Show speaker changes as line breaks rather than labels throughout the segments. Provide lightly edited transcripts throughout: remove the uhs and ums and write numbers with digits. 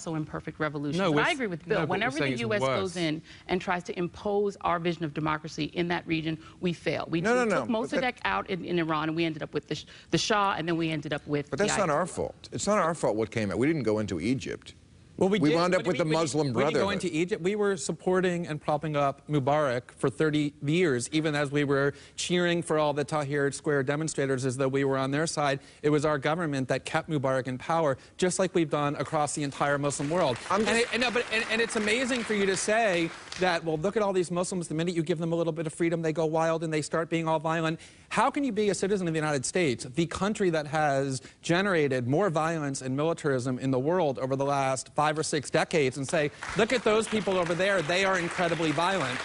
So imperfect revolutions.
No,
and I agree with Bill. Whenever the U.S. goes in and tries to impose our vision of democracy in that region, we fail. We took Mossadegh out in Iran, and we ended up with the Shah, and then we ended up with
But that's not our fault. It's not our fault what came out. We didn't go into Egypt.
Well, we
wound up with the Muslim Brotherhood.
We didn't go into Egypt. We were supporting and propping up Mubarak for 30 years, even as we were cheering for all the Tahrir Square demonstrators as though we were on their side. It was our government that kept Mubarak in power, just like we've done across the entire Muslim world. And it's amazing for you to say that, well, look at all these Muslims. The minute you give them a little bit of freedom, they go wild and they start being all violent. How can you be a citizen of the United States, the country that has generated more violence and militarism in the world over the last 5 or 6 decades, and say, look at those people over there, they are incredibly violent?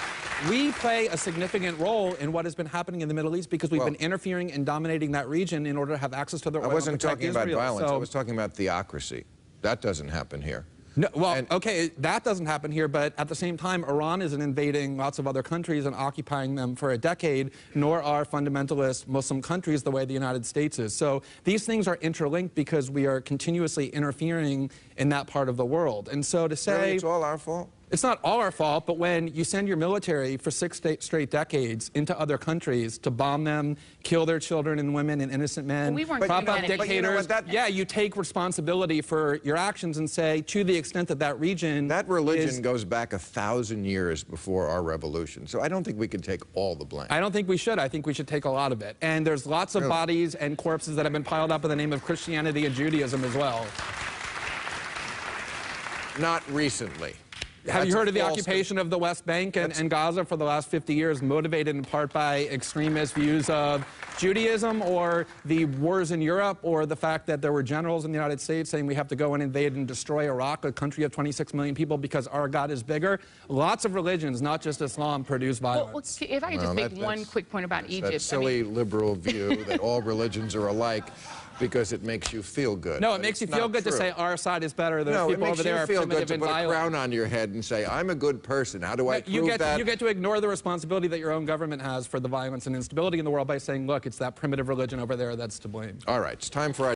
We play a significant role in what has been happening in the Middle East because we've been interfering and dominating that region in order to have access to the oil.
I wasn't talking about violence. I was talking about theocracy. That doesn't happen here.
No, well, okay, that doesn't happen here, but at the same time, Iran isn't invading lots of other countries and occupying them for a decade, nor are fundamentalist Muslim countries the way the United States is. So these things are interlinked because we are continuously interfering in that part of the world. And so to say...
Really, it's all our fault?
It's not all our fault, but when you send your military for 6 straight decades into other countries to bomb them, kill their children and women and innocent men, prop up dictators, yeah, you take responsibility for your actions and say, to the extent that that region...
That religion goes back 1,000 years before our revolution, so I don't think we can take all the blame.
I don't think we should. I think we should take a lot of it. And there's lots of bodies and corpses that have been piled up in the name of Christianity and Judaism as well.
Not recently.
Have you heard of the occupation of the West Bank and Gaza for the last 50 years, motivated in part by extremist views of Judaism, or the wars in Europe, or the fact that there were generals in the United States saying we have to go and invade and destroy Iraq, a country of 26 million people, because our God is bigger? Lots of religions, not just Islam, produce violence.
Well, if I could just make one quick point about Egypt.
That silly liberal view that all religions are alike, because it makes you feel good.
No, it makes you feel good to say our side is better than people over there are primitive and violent.
No, it makes you feel good to put a crown on your head and say, I'm a good person. How do I prove that?
You get to ignore the responsibility that your own government has for the violence and instability in the world by saying, look, it's that primitive religion over there that's to blame.
All right, it's time for our